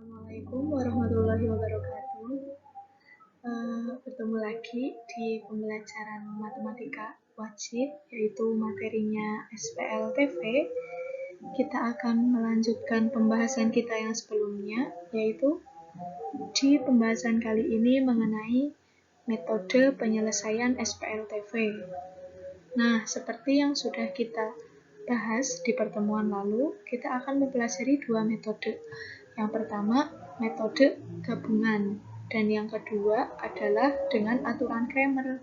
Assalamualaikum warahmatullahi wabarakatuh. Bertemu lagi di pembelajaran matematika wajib, yaitu materinya SPLTV. Kita akan melanjutkan pembahasan kita yang sebelumnya, yaitu di pembahasan kali ini mengenai metode penyelesaian SPLTV. Nah, seperti yang sudah kita bahas di pertemuan lalu, kita akan mempelajari dua metode. Yang pertama, metode gabungan, dan yang kedua adalah dengan aturan Cramer.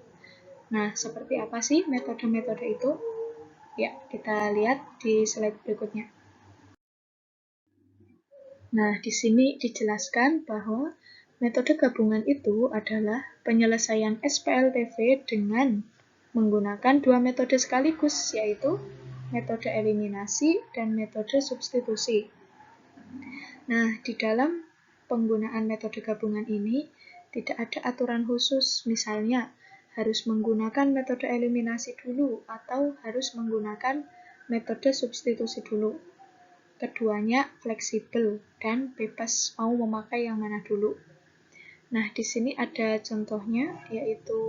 Nah, seperti apa sih metode-metode itu? Ya, kita lihat di slide berikutnya. Nah, di sini dijelaskan bahwa metode gabungan itu adalah penyelesaian SPLTV dengan menggunakan dua metode sekaligus, yaitu metode eliminasi dan metode substitusi. Nah, di dalam penggunaan metode gabungan ini tidak ada aturan khusus, misalnya harus menggunakan metode eliminasi dulu atau harus menggunakan metode substitusi dulu. Keduanya fleksibel dan bebas mau memakai yang mana dulu. Nah, di sini ada contohnya, yaitu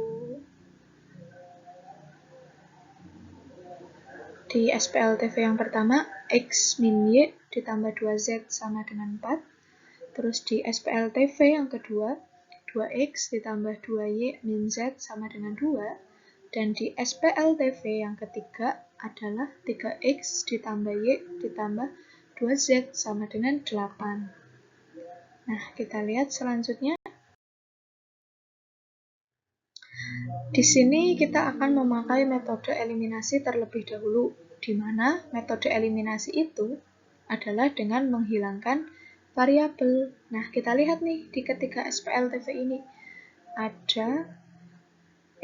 di SPLTV yang pertama, X min Y ditambah 2Z sama dengan 4. Terus di SPLTV yang kedua, 2X ditambah 2Y min Z sama dengan 2. Dan di SPLTV yang ketiga adalah 3X ditambah Y ditambah 2Z sama dengan 8. Nah, kita lihat selanjutnya. Di sini kita akan memakai metode eliminasi terlebih dahulu, di mana metode eliminasi itu adalah dengan menghilangkan variabel. Nah, kita lihat nih di ketiga SPLTV ini. Ada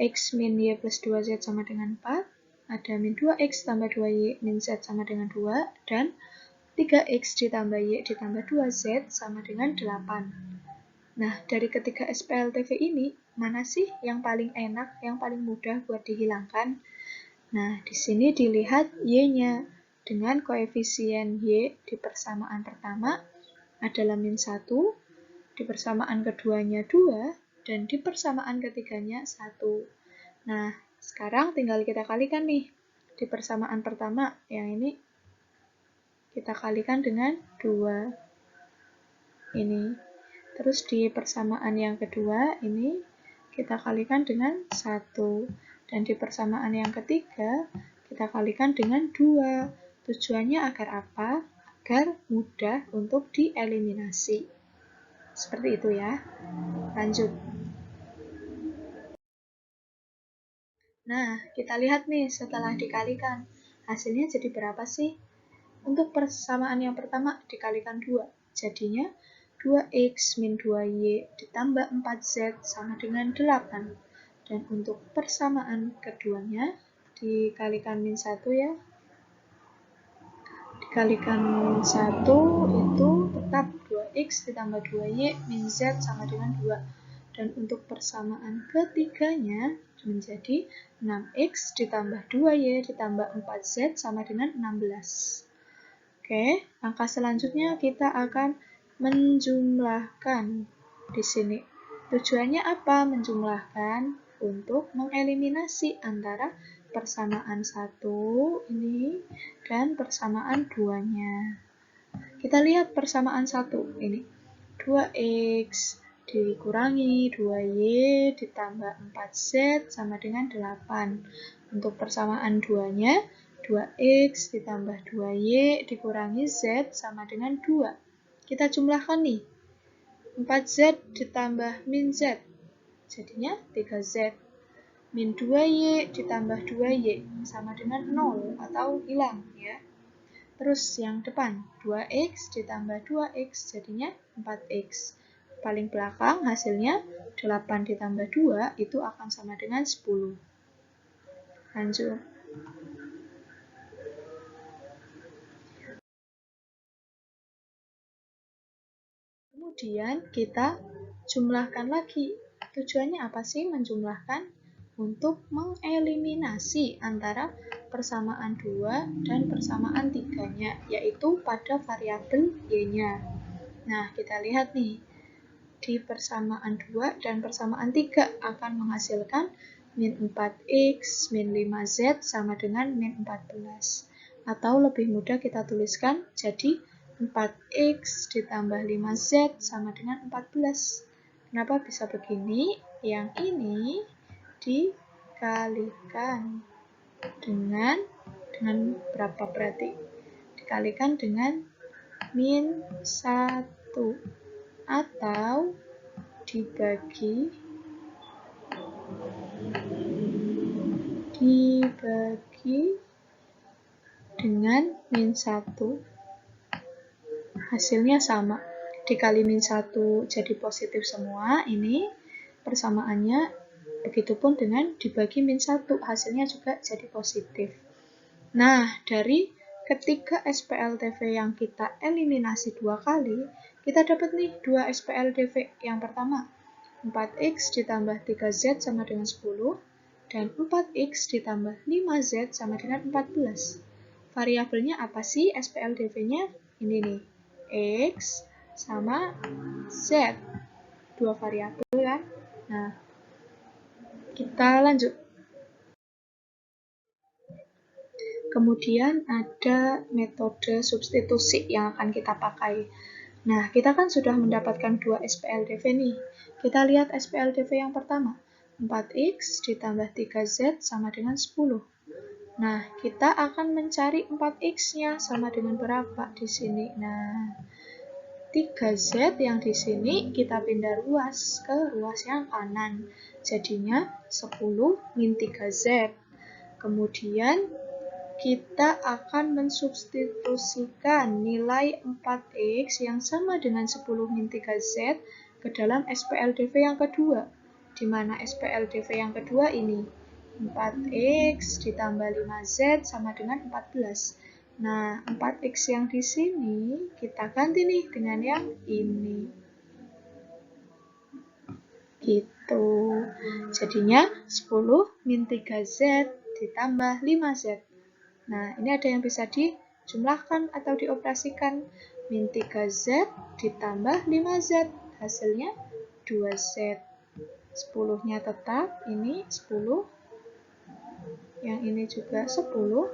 X min Y plus 2Z sama dengan 4, ada min 2X tambah 2Y min Z sama dengan 2, dan 3X ditambah Y ditambah 2Z sama dengan 8. Nah, dari ketiga SPLTV ini, mana sih yang paling enak, yang paling mudah buat dihilangkan? Nah, di sini dilihat Y-nya. Dengan koefisien Y di persamaan pertama adalah min 1, di persamaan keduanya 2, dan di persamaan ketiganya 1. Nah, sekarang tinggal kita kalikan nih. Di persamaan pertama, yang ini kita kalikan dengan 2. Ini. Terus di persamaan yang kedua, ini kita kalikan dengan 1. Dan di persamaan yang ketiga, kita kalikan dengan 2. Tujuannya agar apa? Agar mudah untuk dieliminasi. Seperti itu ya. Lanjut. Nah, kita lihat nih setelah dikalikan. Hasilnya jadi berapa sih? Untuk persamaan yang pertama dikalikan 2. Jadinya 2X min 2Y ditambah 4Z sama dengan 8. Dan untuk persamaan keduanya dikalikan min 1 ya. Dikalikan min 1 itu tetap 2X ditambah 2Y min Z sama dengan 2. Dan untuk persamaan ketiganya menjadi 6X ditambah 2Y ditambah 4Z sama dengan 16. Oke, langkah selanjutnya kita akan menjumlahkan di sini. Tujuannya apa menjumlahkan? Untuk mengeliminasi antara persamaan 1 ini dan persamaan 2-nya. Kita lihat persamaan 1 ini. 2X dikurangi 2Y ditambah 4Z sama dengan 8. Untuk persamaan 2-nya, 2X ditambah 2Y dikurangi Z sama dengan 2. Kita jumlahkan nih. 4Z ditambah min Z. Jadinya 3Z. Min 2Y ditambah 2Y sama dengan 0 atau hilang ya. Terus yang depan, 2X ditambah 2X jadinya 4X. Paling belakang hasilnya 8 ditambah 2 itu akan sama dengan 10. Lanjut. Kemudian kita jumlahkan lagi. Tujuannya apa sih menjumlahkan? Untuk mengeliminasi antara persamaan 2 dan persamaan 3-nya, yaitu pada variabel Y-nya. Nah, kita lihat nih, di persamaan 2 dan persamaan 3 akan menghasilkan min 4x min 5z sama dengan min 14. Atau lebih mudah kita tuliskan jadi 4x ditambah 5z sama dengan 14. Kenapa bisa begini? Yang ini dikalikan dengan berapa berarti? Dikalikan dengan min 1 atau dibagi dengan min 1, hasilnya sama. Dikali min 1 jadi positif semua, ini persamaannya. Begitupun dengan dibagi min 1, hasilnya juga jadi positif. Nah, dari ketiga SPLTV yang kita eliminasi 2 kali, kita dapat nih 2 SPLTV. Yang pertama, 4x ditambah 3z sama dengan 10, dan 4x ditambah 5z sama dengan 14. Variabelnya apa sih SPLTV-nya? Ini nih, x sama z. 2 variabel kan? Nah, kita lanjut. Kemudian ada metode substitusi yang akan kita pakai. Nah, kita kan sudah mendapatkan 2 SPLTV nih. Kita lihat SPLTV yang pertama. 4x ditambah 3z sama dengan 10. Nah, kita akan mencari 4x-nya sama dengan berapa di sini. Nah, 3z yang di sini kita pindah ruas ke ruas yang kanan. Jadinya 10 min 3z. Kemudian kita akan mensubstitusikan nilai 4x yang sama dengan 10 min 3z ke dalam SPLTV yang kedua. Di mana SPLTV yang kedua ini 4x ditambah 5z sama dengan 14. Nah, 4x yang di sini kita ganti nih dengan yang ini. Gitu. Jadinya 10 min 3z ditambah 5z. Nah, ini ada yang bisa dijumlahkan atau dioperasikan. Min 3z ditambah 5z. Hasilnya 2z. 10-nya tetap, ini 10. Yang ini juga 10.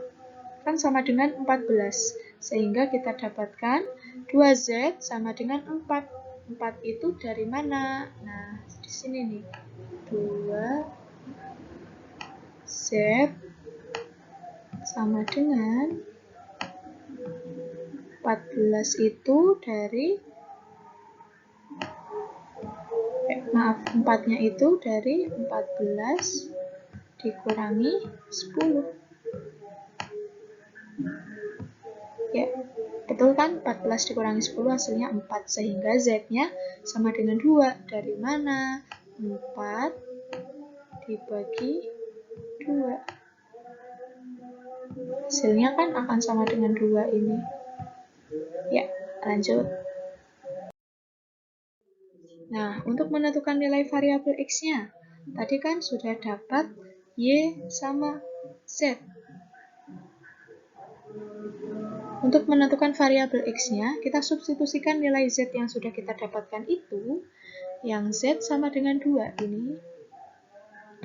Kan sama dengan 14. Sehingga kita dapatkan 2z sama dengan 4. 4 itu dari mana? Nah, di sini nih. 2z sama dengan 14 itu dari 4-nya itu dari 14 dikurangi 10. Ya, betul kan? 14 dikurangi 10 hasilnya 4, sehingga z-nya sama dengan 2. Dari mana? 4 dibagi 2. Hasilnya kan akan sama dengan 2 ini. Ya, lanjut. Nah, untuk menentukan nilai variabel x-nya, tadi kan sudah dapat y sama z. Untuk menentukan variabel x-nya, kita substitusikan nilai z yang sudah kita dapatkan itu, yang z sama dengan 2 ini,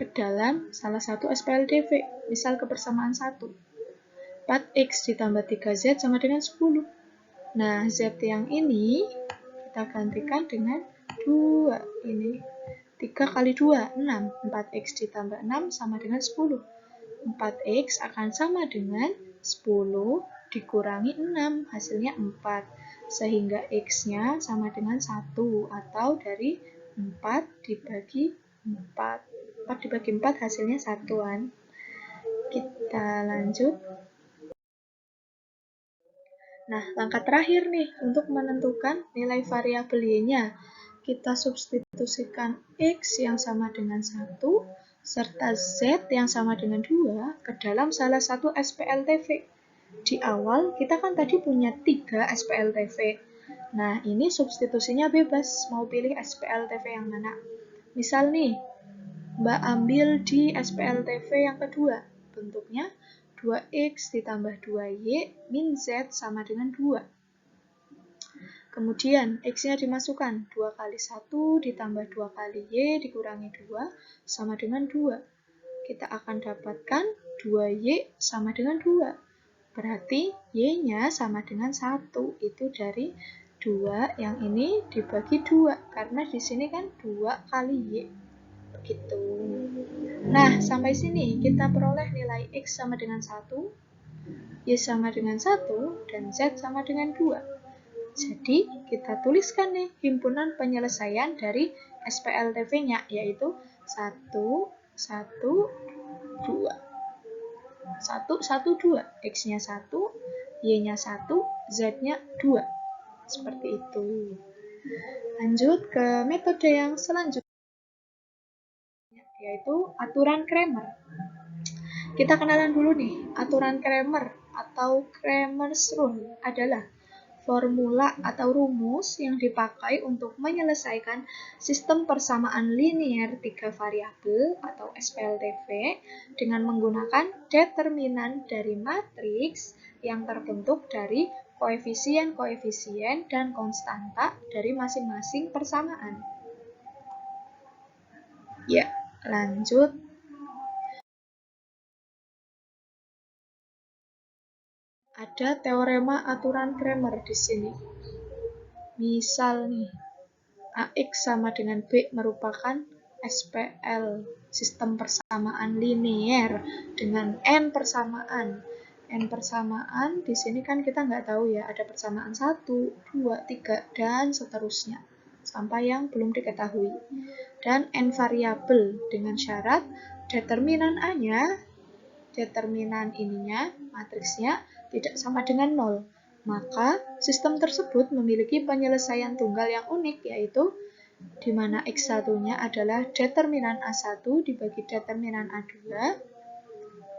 ke dalam salah satu SPLTV, misal kebersamaan 1. 4x ditambah 3z sama dengan 10. Nah, z yang ini kita gantikan dengan 2 ini. 3 kali 2, 6. 4x ditambah 6 sama dengan 10. 4x akan sama dengan 10 dikurangi 6, hasilnya 4. Sehingga x-nya sama dengan 1, atau dari 4 dibagi 4. 4 dibagi 4 hasilnya 1-an. Kita lanjut. Nah, langkah terakhir nih untuk menentukan nilai variabel y-nya. Kita substitusikan x yang sama dengan 1 serta z yang sama dengan 2 ke dalam salah satu SPLTV. Di awal kita kan tadi punya 3 SPLTV. Nah, ini substitusinya bebas, mau pilih SPLTV yang mana. Misal nih, Mbak ambil di SPLTV yang kedua. Bentuknya 2x ditambah 2y min z sama dengan 2. Kemudian X-nya dimasukkan, 2 kali 1 ditambah 2 kali Y dikurangi 2 sama dengan 2. Kita akan dapatkan 2Y sama dengan 2. Berarti Y-nya sama dengan 1. Itu dari 2 yang ini dibagi 2. Karena di sini kan 2 kali Y. Begitu. Nah, sampai sini kita peroleh nilai X sama dengan 1, Y sama dengan 1, dan Z sama dengan 2. Jadi, kita tuliskan nih himpunan penyelesaian dari SPLTV-nya, yaitu 1, 1, 2. 1, 1, 2. X-nya 1, Y-nya 1, Z-nya 2. Seperti itu. Lanjut ke metode yang selanjutnya, yaitu aturan Cramer. Kita kenalan dulu nih, aturan Cramer atau Cramer's Rule adalah formula atau rumus yang dipakai untuk menyelesaikan sistem persamaan linier 3 variabel atau SPLTV dengan menggunakan determinan dari matriks yang terbentuk dari koefisien-koefisien dan konstanta dari masing-masing persamaan. Ya, lanjut. Ada teorema aturan Cramer di sini. Misal nih, AX sama dengan B merupakan SPL, sistem persamaan linier dengan N persamaan. N persamaan di sini kan kita nggak tahu ya, ada persamaan 1, 2, 3, dan seterusnya, sampai yang belum diketahui. Dan N variabel dengan syarat determinan A-nya, determinan ininya, matriksnya, tidak sama dengan 0. Maka sistem tersebut memiliki penyelesaian tunggal yang unik, yaitu di mana X1-nya adalah determinan A1 dibagi determinan A2,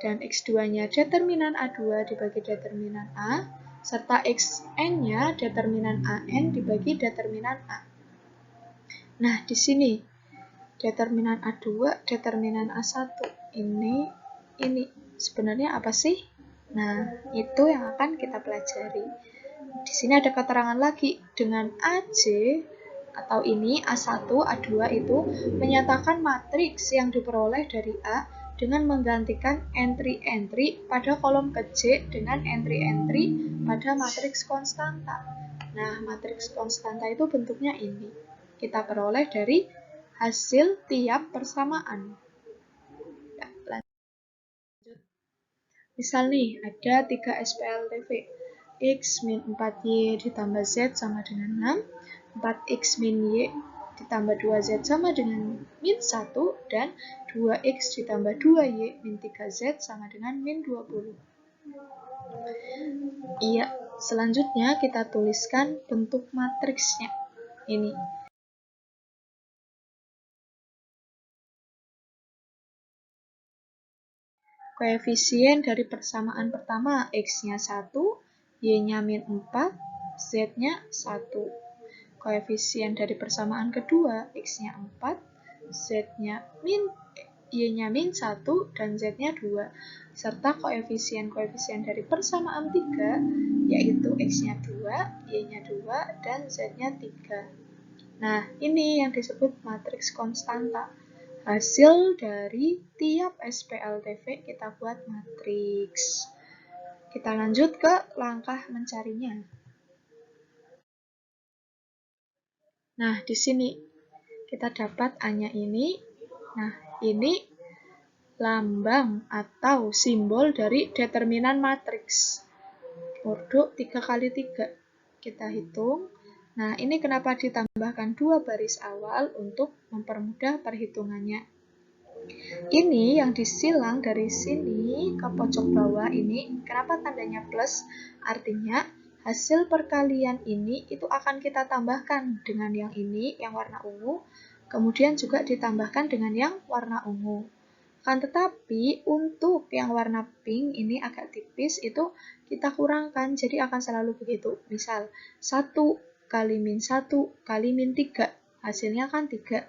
dan X2-nya determinan A2 dibagi determinan A, serta Xn-nya determinan AN dibagi determinan A. Nah, di sini determinan A2, determinan A1, ini sebenarnya apa sih? Nah, itu yang akan kita pelajari. Di sini ada keterangan lagi dengan AJ atau ini A1, A2 itu menyatakan matriks yang diperoleh dari A dengan menggantikan entry-entry pada kolom ke-J dengan entry-entry pada matriks konstanta. Nah, matriks konstanta itu bentuknya ini. Kita peroleh dari hasil tiap persamaan. Ya, lanjut. Misal nih, ada 3 SPLTV. X min 4Y ditambah Z sama dengan 6, 4X min Y ditambah 2Z sama dengan min 1, dan 2X ditambah 2Y min 3Z sama dengan min 20. Iya, selanjutnya kita tuliskan bentuk matriksnya. Ini. Koefisien dari persamaan pertama, X-nya 1, Y-nya min 4, Z-nya 1. Koefisien dari persamaan kedua, X-nya 4, Z-nya Y-nya min 1, dan Z-nya 2. Serta koefisien-koefisien dari persamaan 3, yaitu X-nya 2, Y-nya 2, dan Z-nya 3. Nah, ini yang disebut matriks konstanta. Hasil dari tiap SPLTV kita buat matriks. Kita lanjut ke langkah mencarinya. Nah, di sini kita dapat A-nya ini. Nah, ini lambang atau simbol dari determinan matriks. Ordo 3 kali 3. Kita hitung. Nah, ini kenapa ditambahkan 2 baris awal untuk mempermudah perhitungannya. Ini yang disilang dari sini ke pojok bawah ini, kenapa tandanya plus? Artinya hasil perkalian ini itu akan kita tambahkan dengan yang ini, yang warna ungu, kemudian juga ditambahkan dengan yang warna ungu. Kan tetapi untuk yang warna pink ini agak tipis, itu kita kurangkan, jadi akan selalu begitu. Misal 1 kali min 1 kali min 3, hasilnya kan 3,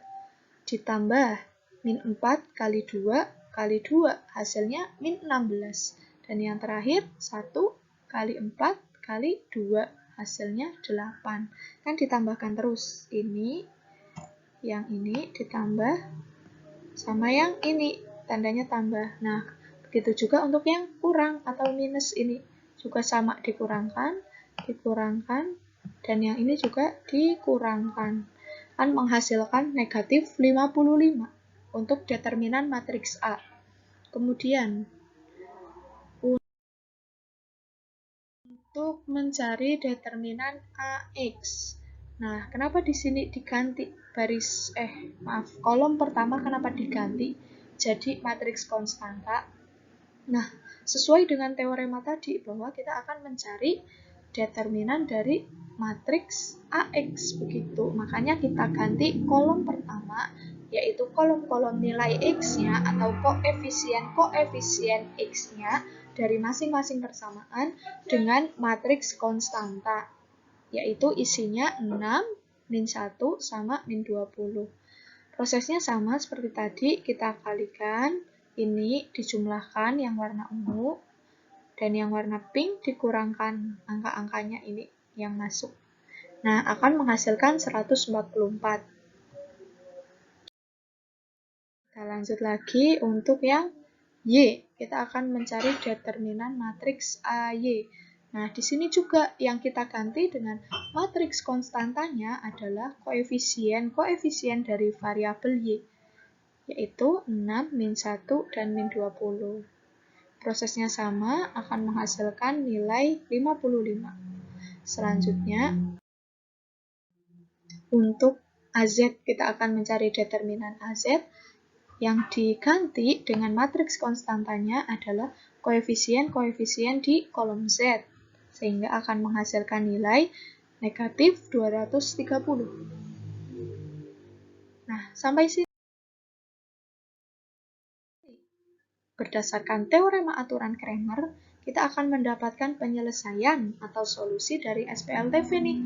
ditambah min 4 kali 2 kali 2, hasilnya min 16. Dan yang terakhir 1 kali 4 kali 2, hasilnya 8. Kan ditambahkan terus, ini, yang ini ditambah sama yang ini, tandanya tambah. Nah, begitu juga untuk yang kurang atau minus ini, juga sama dikurangkan, dan yang ini juga dikurangkan. Kan menghasilkan negatif 55 untuk determinan matriks A. Kemudian, untuk mencari determinan AX. Nah, kenapa di sini diganti kolom pertama kenapa diganti jadi matriks konstanta? Nah, sesuai dengan teorema tadi bahwa kita akan mencari determinan dari matriks AX begitu. Makanya kita ganti kolom pertama yaitu kolom-kolom nilai X-nya atau koefisien X-nya dari masing-masing persamaan dengan matriks konstanta, yaitu isinya 6, min 1, sama min 20. Prosesnya sama seperti tadi, kita kalikan, ini dijumlahkan yang warna ungu, dan yang warna pink dikurangkan angka-angkanya ini yang masuk. Nah, akan menghasilkan 144. Kita lanjut lagi untuk yang Y. Kita akan mencari determinan matriks AY. Nah, di sini juga yang kita ganti dengan matriks konstantanya adalah koefisien dari variabel Y, yaitu 6, min 1, dan min 20. Prosesnya sama, akan menghasilkan nilai 55. Selanjutnya, untuk AZ, kita akan mencari determinan AZ. Yang diganti dengan matriks konstantanya adalah koefisien-koefisien di kolom Z, sehingga akan menghasilkan nilai negatif 230. Nah, sampai sini. Berdasarkan teorema aturan Cramer, kita akan mendapatkan penyelesaian atau solusi dari SPLTV nih,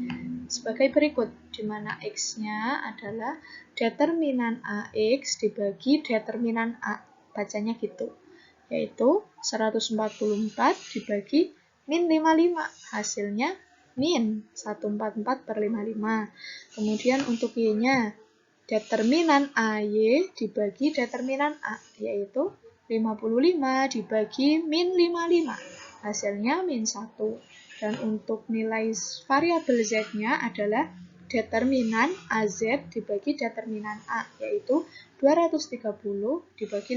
sebagai berikut, di mana X-nya adalah determinan AX dibagi determinan A, bacanya gitu, yaitu 144 dibagi min 55, hasilnya min 144/55. Kemudian untuk Y-nya, determinan AY dibagi determinan A, yaitu 55 dibagi min 55, hasilnya min 1. Dan untuk nilai variabel Z-nya adalah determinan AZ dibagi determinan A, yaitu 230 dibagi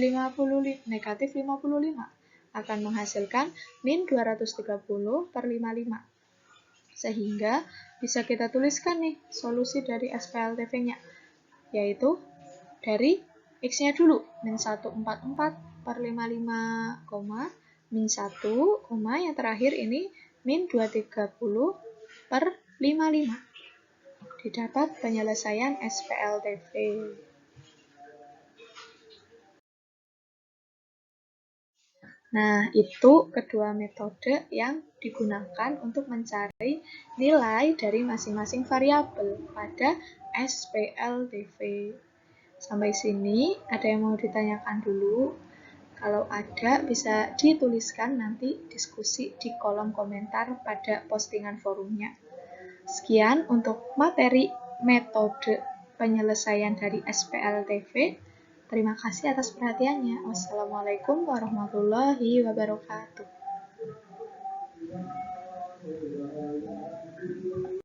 negatif 55, akan menghasilkan min 230/55. Sehingga bisa kita tuliskan nih solusi dari SPLTV-nya, yaitu dari X-nya dulu, min 144/55, min 1, yang terakhir ini min 230/55. Didapat penyelesaian SPLTV. Nah, itu kedua metode yang digunakan untuk mencari nilai dari masing-masing variabel pada SPLTV. Sampai sini, ada yang mau ditanyakan dulu? Kalau ada, bisa dituliskan nanti diskusi di kolom komentar pada postingan forumnya. Sekian untuk materi metode penyelesaian dari SPLTV. Terima kasih atas perhatiannya. Wassalamualaikum warahmatullahi wabarakatuh.